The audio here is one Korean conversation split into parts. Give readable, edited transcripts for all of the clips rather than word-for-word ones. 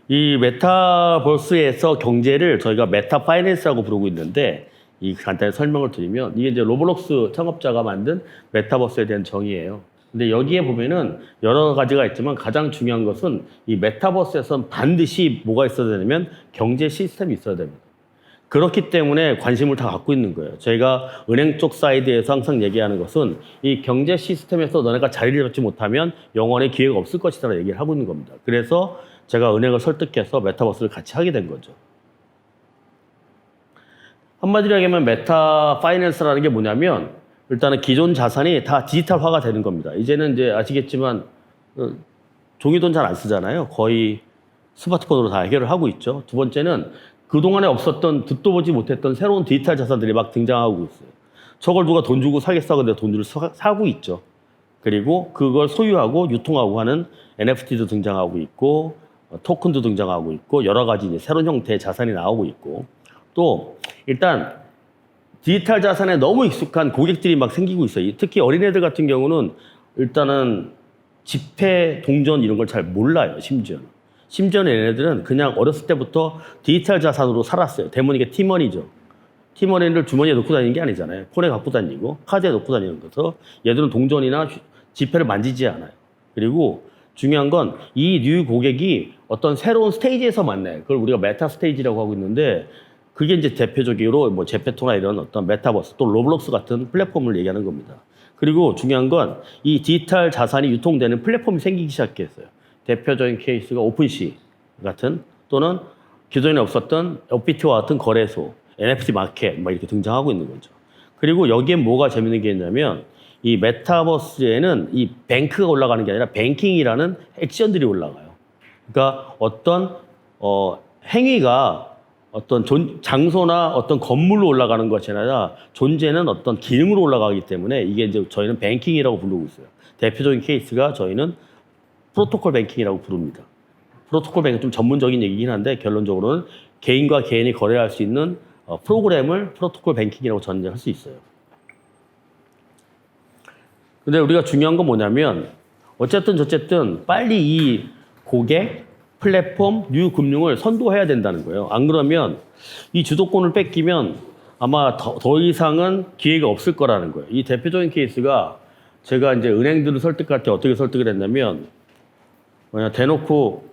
이 메타버스에서 경제를 저희가 메타 파이낸스라고 부르고 있는데, 이 간단히 설명을 드리면 이게 이제 로블록스 창업자가 만든 메타버스에 대한 정의예요. 근데 여기에 보면은 여러 가지가 있지만 가장 중요한 것은 이 메타버스에서는 반드시 뭐가 있어야 되냐면 경제 시스템이 있어야 됩니다. 그렇기 때문에 관심을 다 갖고 있는 거예요. 저희가 은행 쪽 사이드에서 항상 얘기하는 것은 이 경제 시스템에서 너네가 자리를 잡지 못하면 영원히 기회가 없을 것이라고 얘기를 하고 있는 겁니다. 그래서 제가 은행을 설득해서 메타버스를 같이 하게 된 거죠. 한마디로 얘기하면 메타 파이낸스라는 게 뭐냐면 일단은 기존 자산이 다 디지털화가 되는 겁니다. 이제는 이제 아시겠지만 종이돈 잘 안 쓰잖아요. 거의 스마트폰으로 다 해결을 하고 있죠. 두 번째는 그동안에 없었던 듣도 보지 못했던 새로운 디지털 자산들이 막 등장하고 있어요. 저걸 누가 돈 주고 사겠어? 근데 돈 주고 사고 있죠. 그리고 그걸 소유하고 유통하고 하는 NFT도 등장하고 있고 토큰도 등장하고 있고 여러 가지 이제 새로운 형태의 자산이 나오고 있고 또 일단 디지털 자산에 너무 익숙한 고객들이 막 생기고 있어요. 특히 어린애들 같은 경우는 일단은 지폐, 동전 이런 걸 잘 몰라요. 심지어는 얘네들은 그냥 어렸을 때부터 디지털 자산으로 살았어요. 대부분 티머니죠. 티머니를 주머니에 넣고 다니는 게 아니잖아요. 폰에 갖고 다니고 카드에 넣고 다니는 거서 얘들은 동전이나 지폐를 만지지 않아요. 그리고 중요한 건 이 뉴 고객이 어떤 새로운 스테이지에서 만나요. 그걸 우리가 메타 스테이지라고 하고 있는데 그게 이제 대표적으로 뭐 제페토나 이런 어떤 메타버스 또 로블록스 같은 플랫폼을 얘기하는 겁니다. 그리고 중요한 건 이 디지털 자산이 유통되는 플랫폼이 생기기 시작했어요. 대표적인 케이스가 오픈시 같은 또는 기존에 없었던 업비트와 같은 거래소, NFT 마켓 막 이렇게 등장하고 있는 거죠. 그리고 여기에 뭐가 재밌는 게 있냐면 이 메타버스에는 이 뱅크가 올라가는 게 아니라 뱅킹이라는 액션들이 올라가요. 그러니까 어떤 행위가 어떤 장소나 어떤 건물로 올라가는 것이 아니라 존재는 어떤 기능으로 올라가기 때문에 이게 이제 저희는 뱅킹이라고 부르고 있어요. 대표적인 케이스가 저희는 프로토콜 뱅킹이라고 부릅니다. 프로토콜 뱅킹 좀 전문적인 얘기긴 한데 결론적으로는 개인과 개인이 거래할 수 있는 프로그램을 프로토콜 뱅킹이라고 전제할 수 있어요. 근데 우리가 중요한 건 뭐냐면 어쨌든 빨리 이 고객, 플랫폼, 뉴 금융을 선도해야 된다는 거예요. 안 그러면 이 주도권을 뺏기면 아마 더 이상은 기회가 없을 거라는 거예요. 이 대표적인 케이스가 제가 이제 은행들을 설득할 때 어떻게 설득을 했냐면 대놓고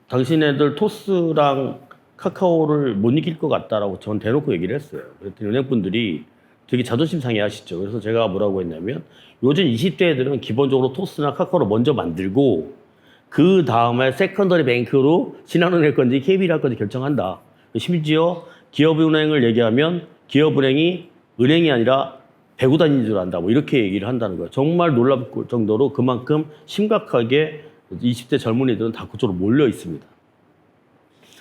당신네들 토스랑 카카오를 못 이길 것 같다라고 전 대놓고 얘기를 했어요. 그랬더니 은행분들이 되게 자존심 상해하시죠. 그래서 제가 뭐라고 했냐면 요즘 20대 애들은 기본적으로 토스나 카카오를 먼저 만들고 그 다음에 세컨더리 뱅크로 신한은행 건지 KB를 할 건지 결정한다. 심지어 기업은행을 얘기하면 기업은행이 은행이 아니라 배구 다니는 줄 안다. 뭐 이렇게 얘기를 한다는 거예요. 정말 놀랄 정도로 그만큼 심각하게 20대 젊은이들은 다 그쪽으로 몰려 있습니다.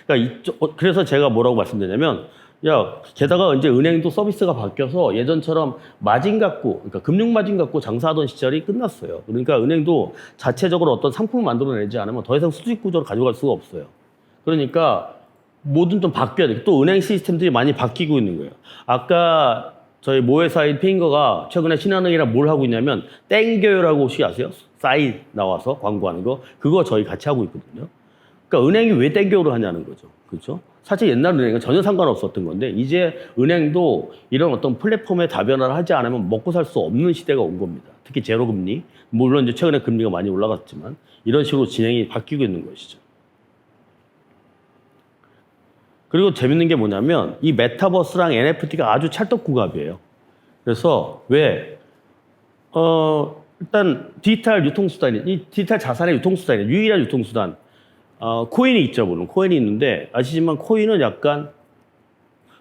그러니까 그래서 제가 뭐라고 말씀드리냐면 게다가 이제 은행도 서비스가 바뀌어서 예전처럼 마진 갖고, 그러니까 금융 마진 갖고 장사하던 시절이 끝났어요. 그러니까 은행도 자체적으로 어떤 상품을 만들어내지 않으면 더 이상 수직 구조로 가져갈 수가 없어요. 그러니까 뭐든 좀 바뀌어야 돼요. 또 은행 시스템들이 많이 바뀌고 있는 거예요. 아까 저희 모회사인 페인거가 최근에 신한은행이랑 뭘 하고 있냐면 땡겨요라고 혹시 아세요? 사이 나와서 광고하는 거. 그거 저희 같이 하고 있거든요. 그러니까 은행이 왜 땡겨요를 하냐는 거죠. 그렇죠? 사실 옛날 은행은 전혀 상관없었던 건데 이제 은행도 이런 어떤 플랫폼에 다변화를 하지 않으면 먹고 살 수 없는 시대가 온 겁니다. 특히 제로금리, 물론 이제 최근에 금리가 많이 올라갔지만 이런 식으로 진행이 바뀌고 있는 것이죠. 그리고 재밌는 게 뭐냐면 이 메타버스랑 NFT가 아주 찰떡궁합이에요. 그래서 일단 디지털 유통수단이, 이 디지털 자산의 유통수단이 유일한 유통수단. 코인이 있죠, 물론. 코인이 있는데, 아시지만 코인은 약간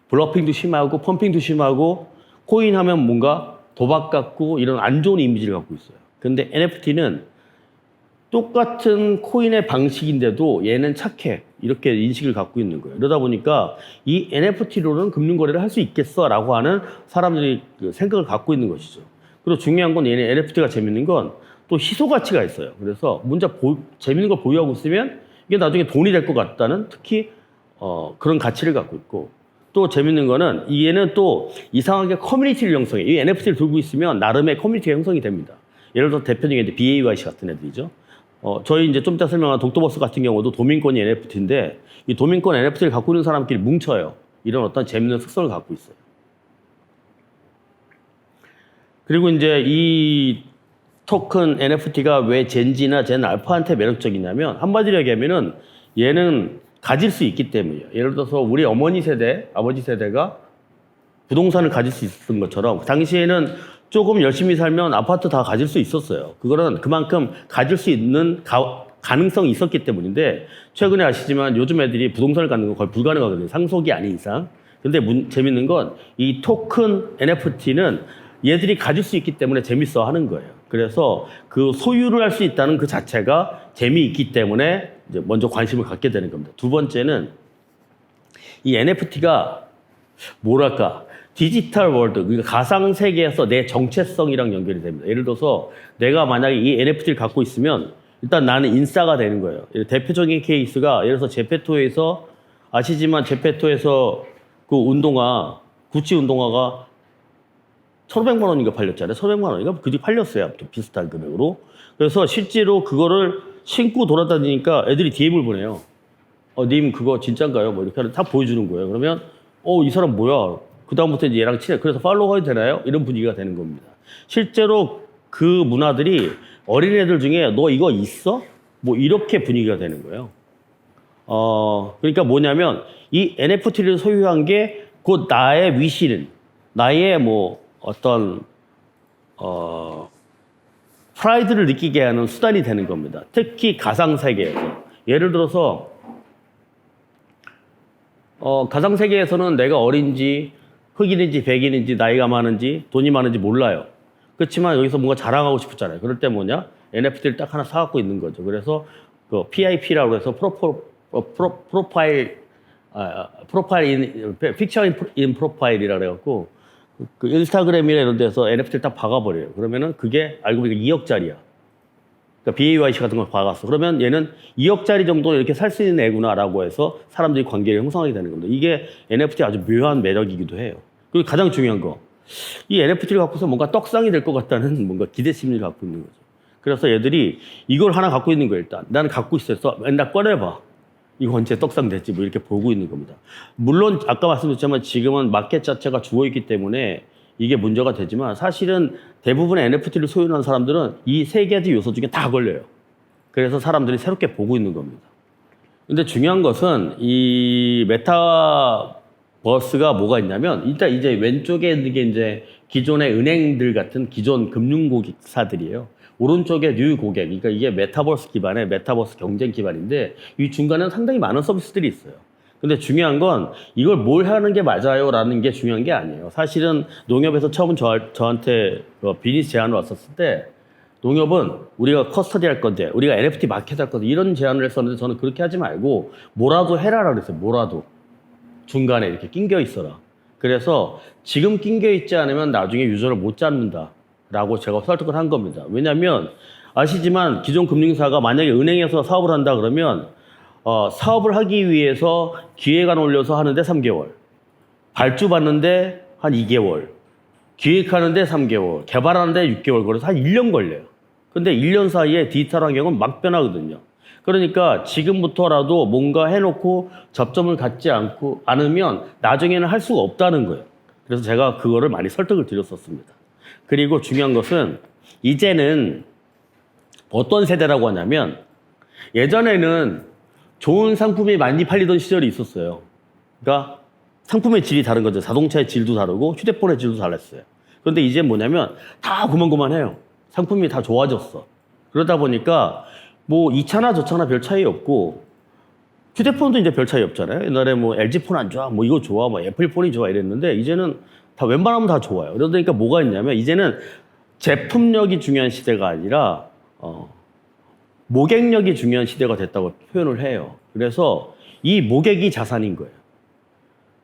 블러핑도 심하고, 펌핑도 심하고, 코인 하면 뭔가 도박 같고, 이런 안 좋은 이미지를 갖고 있어요. 근데 NFT는 똑같은 코인의 방식인데도 얘는 착해. 이렇게 인식을 갖고 있는 거예요. 그러다 보니까 이 NFT로는 금융거래를 할 수 있겠어? 라고 하는 사람들이 생각을 갖고 있는 것이죠. 그리고 중요한 건 얘네 NFT가 재밌는 건 또 희소 가치가 있어요. 그래서 재밌는 걸 보유하고 있으면 이게 나중에 돈이 될 것 같다는 특히 그런 가치를 갖고 있고 또 재밌는 거는 얘는 또 이상하게 커뮤니티를 형성해. 이 NFT를 들고 있으면 나름의 커뮤니티가 형성이 됩니다. 예를 들어 대표적인 BAYC 같은 애들이죠. 저희 이제 좀 이따 설명한 독도버스 같은 경우도 도민권이 NFT인데 이 도민권 NFT를 갖고 있는 사람끼리 뭉쳐요. 이런 어떤 재밌는 특성을 갖고 있어요. 그리고 이제 이 토큰 NFT가 왜 젠지나 젠 알파한테 매력적이냐면 한마디로 얘기하면은 얘는 가질 수 있기 때문이에요. 예를 들어서 우리 어머니 세대, 아버지 세대가 부동산을 가질 수 있었던 것처럼 당시에는 조금 열심히 살면 아파트 다 가질 수 있었어요. 그거는 그만큼 가질 수 있는 가능성이 있었기 때문인데 최근에 아시지만 요즘 애들이 부동산을 갖는 건 거의 불가능하거든요. 상속이 아닌 이상. 근데 재밌는 건 이 토큰 NFT는 얘들이 가질 수 있기 때문에 재밌어 하는 거예요. 그래서 그 소유를 할 수 있다는 그 자체가 재미있기 때문에 이제 먼저 관심을 갖게 되는 겁니다. 두 번째는 이 NFT가 뭐랄까 디지털 월드, 그러니까 가상 세계에서 내 정체성이랑 연결이 됩니다. 예를 들어서 내가 만약에 이 NFT를 갖고 있으면 일단 나는 인싸가 되는 거예요. 대표적인 케이스가 예를 들어서 제페토에서 아시지만 제페토에서 그 운동화, 구찌 운동화가 1,500만 원인가 팔렸잖아요. 1,500만 원인가? 그게 팔렸어요. 아무튼 비슷한 금액으로. 그래서 실제로 그거를 신고 돌아다니니까 애들이 DM을 보내요. 님 그거 진짠가요? 뭐 이렇게 다 보여주는 거예요. 그러면 이 사람 뭐야? 그다음부터 이제 얘랑 친해. 그래서 팔로우 해도 되나요? 이런 분위기가 되는 겁니다. 실제로 그 문화들이 어린애들 중에 너 이거 있어? 뭐 이렇게 분위기가 되는 거예요. 그러니까 뭐냐면 이 NFT를 소유한 게 곧 나의 위시는 나의 뭐 어떤 프라이드를 느끼게 하는 수단이 되는 겁니다. 특히 가상 세계에서. 예를 들어서 가상 세계에서는 내가 어린지 흑인인지 백인인지 나이가 많은지 돈이 많은지 몰라요. 그렇지만 여기서 뭔가 자랑하고 싶었잖아요. 그럴 때 뭐냐? NFT를 딱 하나 사갖고 있는 거죠. 그래서 그 PIP라고 해서 프로파일 픽처 인 프로파일이라 그래갖고 그 인스타그램이나 이런 데서 NFT를 딱 박아버려요. 그러면은 그게 알고 보니까 2억짜리야. 그러니까 BAYC 같은 걸 박았어. 그러면 얘는 2억짜리 정도 이렇게 살 수 있는 애구나라고 해서 사람들이 관계를 형성하게 되는 겁니다. 이게 NFT 아주 묘한 매력이기도 해요. 그리고 가장 중요한 거, 이 NFT를 갖고서 뭔가 떡상이 될 것 같다는 뭔가 기대 심리를 갖고 있는 거죠. 그래서 얘들이 이걸 하나 갖고 있는 거예요. 일단 나는 갖고 있어서 맨날 꺼내봐. 이거 언제 떡상 됐지? 뭐 이렇게 보고 있는 겁니다. 물론 아까 말씀드렸지만 지금은 마켓 자체가 죽어있기 때문에 이게 문제가 되지만 사실은 대부분의 NFT를 소유하는 사람들은 이 세 가지 요소 중에 다 걸려요. 그래서 사람들이 새롭게 보고 있는 겁니다. 근데 중요한 것은 이 메타버스가 뭐가 있냐면 일단 이제 왼쪽에 있는 게 이제 기존의 은행들 같은 기존 금융고객사들이에요. 오른쪽에 뉴 고객, 그러니까 이게 메타버스 기반의 메타버스 경쟁 기반인데 이 중간에는 상당히 많은 서비스들이 있어요. 근데 중요한 건 이걸 뭘 하는 게 맞아요 라는 게 중요한 게 아니에요. 사실은 농협에서 처음 저한테 비즈니스 제안을 왔었을 때 농협은 우리가 커스터디 할 건데 우리가 NFT 마켓 할 건데 이런 제안을 했었는데 저는 그렇게 하지 말고 뭐라도 해라라 그랬어요. 뭐라도. 중간에 이렇게 낑겨 있어라. 그래서 지금 낑겨 있지 않으면 나중에 유저를 못 잡는다 라고 제가 설득을 한 겁니다. 왜냐하면 아시지만 기존 금융사가 만약에 은행에서 사업을 한다 그러면 사업을 하기 위해서 기획안 올려서 하는데 3개월, 발주 받는데 한 2개월, 기획하는데 3개월, 개발하는데 6개월 걸려서 한 1년 걸려요. 근데 1년 사이에 디지털 환경은 막 변하거든요. 그러니까 지금부터라도 뭔가 해놓고 접점을 갖지 않으면 나중에는 할 수가 없다는 거예요. 그래서 제가 그거를 많이 설득을 드렸었습니다. 그리고 중요한 것은 이제는 어떤 세대라고 하냐면 예전에는 좋은 상품이 많이 팔리던 시절이 있었어요. 그러니까 상품의 질이 다른 거죠. 자동차의 질도 다르고 휴대폰의 질도 달랐어요. 그런데 이제 뭐냐면 다 고만고만해요. 상품이 다 좋아졌어. 그러다 보니까 뭐 이 차나 저 차나 별 차이 없고 휴대폰도 이제 별 차이 없잖아요. 옛날에 뭐 LG 폰 안 좋아, 뭐 이거 좋아, 뭐 애플 폰이 좋아 이랬는데 이제는 다 웬만하면 다 좋아요. 그러니까 뭐가 있냐면 이제는 제품력이 중요한 시대가 아니라 모객력이 중요한 시대가 됐다고 표현을 해요. 그래서 이 모객이 자산인 거예요.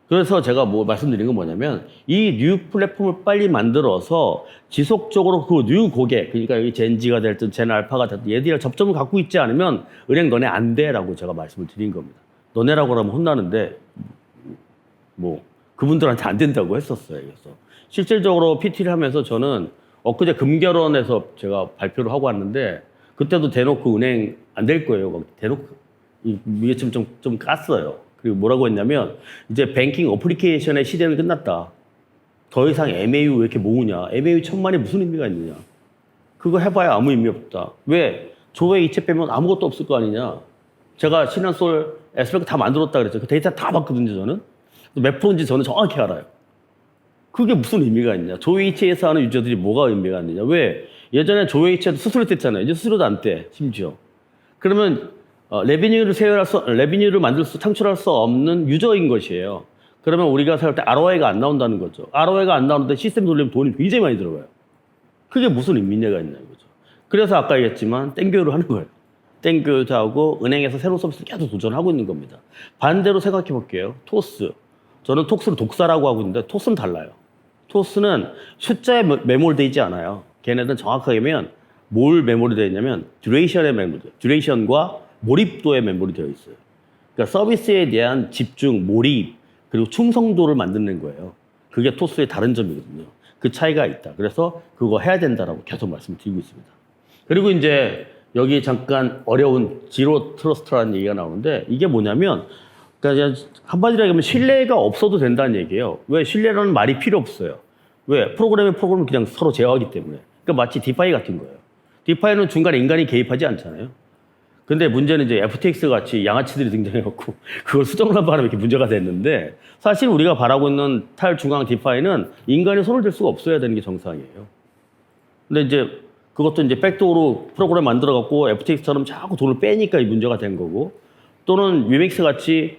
그래서 제가 뭐 말씀드린 건 뭐냐면 이 뉴 플랫폼을 빨리 만들어서 지속적으로 그 뉴 고객, 그러니까 여기 젠지가 됐든 젠 알파가 됐든 얘들이랑 접점을 갖고 있지 않으면 은행 너네 안 돼라고 제가 말씀을 드린 겁니다. 너네라고 하면 혼나는데 뭐 그분들한테 안 된다고 했었어요. 그래서 실질적으로 PT를 하면서 저는 엊그제 금결원에서 제가 발표를 하고 왔는데 그때도 대놓고 은행 안 될 거예요. 막 대놓고 이게 좀 깠어요. 그리고 뭐라고 했냐면 이제 뱅킹 어플리케이션의 시대는 끝났다. 더 이상 MAU 왜 이렇게 모으냐? MAU 1000만이 무슨 의미가 있느냐? 그거 해봐야 아무 의미 없다. 왜? 조회 이체 빼면 아무것도 없을 거 아니냐? 제가 신한솔 S뱅크 다 만들었다 그랬죠. 그 데이터 다 봤거든요, 저는. 몇 프로인지 저는 정확히 알아요. 그게 무슨 의미가 있냐? 조회이체에서 하는 유저들이 뭐가 의미가 있느냐? 왜? 예전에 조회이체도 수수료 뗐잖아요. 이제 수수료도 안 떼, 심지어. 그러면 레비뉴를 창출할 수 없는 유저인 것이에요. 그러면 우리가 생각할 때 ROI가 안 나온다는 거죠. ROI가 안 나오는데 시스템 돌리면 돈이 굉장히 많이 들어가요. 그게 무슨 의미가 있냐 이거죠. 그래서 아까 얘기했지만 땡교를 하는 거예요. 땡교도 하고 은행에서 새로운 서비스를 계속 도전하고 있는 겁니다. 반대로 생각해 볼게요. 토스. 저는 톡스를 독사라고 하고 있는데 토스는 달라요. 토스는 숫자에 매몰되어 있지 않아요. 걔네들은 정확하게 하면 뭘 매몰이 되어 있냐면 듀레이션과 몰입도에 매몰이 되어 있어요. 그러니까 서비스에 대한 집중, 몰입, 그리고 충성도를 만드는 거예요. 그게 토스의 다른 점이거든요. 그 차이가 있다. 그래서 그거 해야 된다라고 계속 말씀드리고 있습니다. 그리고 이제 여기 잠깐 어려운 지로 트러스트라는 얘기가 나오는데 이게 뭐냐면 그러니까 한마디로 얘기하면 신뢰가 없어도 된다는 얘기예요. 왜? 신뢰라는 말이 필요 없어요. 왜? 프로그램을 그냥 서로 제어하기 때문에. 그러니까 마치 디파이 같은 거예요. 디파이는 중간에 인간이 개입하지 않잖아요. 근데 문제는 이제 FTX 같이 양아치들이 등장해갖고 그걸 수정을 한 바람에 이렇게 문제가 됐는데 사실 우리가 바라고 있는 탈중앙 디파이는 인간이 손을 댈 수가 없어야 되는 게 정상이에요. 근데 이제 그것도 이제 백도어로 프로그램 만들어갖고 FTX처럼 자꾸 돈을 빼니까 이 문제가 된 거고 또는 위맥스 같이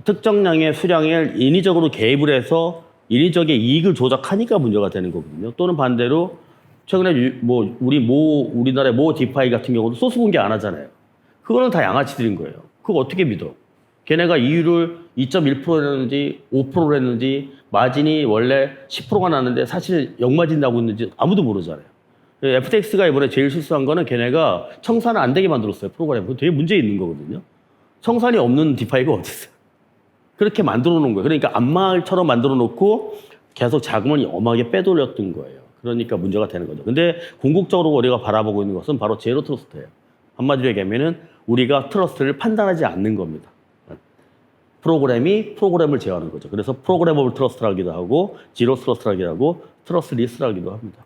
특정량의 수량을 인위적으로 개입을 해서 인위적인 이익을 조작하니까 문제가 되는 거거든요. 또는 반대로 최근에 우리나라의 모 디파이 같은 경우도 소스 공개 안 하잖아요. 그거는 다 양아치들인 거예요. 그거 어떻게 믿어? 걔네가 이율을 2.1%였는지 5%를 했는지 마진이 원래 10%가 났는데 사실 역마진 나고 있는지 아무도 모르잖아요. FTX가 이번에 제일 실수한 거는 걔네가 청산을 안 되게 만들었어요. 프로그램. 그거 되게 문제 있는 거거든요. 청산이 없는 디파이가 어디 있어요? 그렇게 만들어 놓은 거예요. 그러니까 안마을처럼 만들어 놓고 계속 자금을 어마하게 빼돌렸던 거예요. 그러니까 문제가 되는 거죠. 근데 궁극적으로 우리가 바라보고 있는 것은 바로 제로 트러스트예요. 한마디로 얘기하면은 우리가 트러스트를 판단하지 않는 겁니다. 프로그램이 프로그램을 제어하는 거죠. 그래서 프로그래머블 트러스트라기도 하고, 지로 트러스트라기도 하고, 트러스트리스라기도 합니다.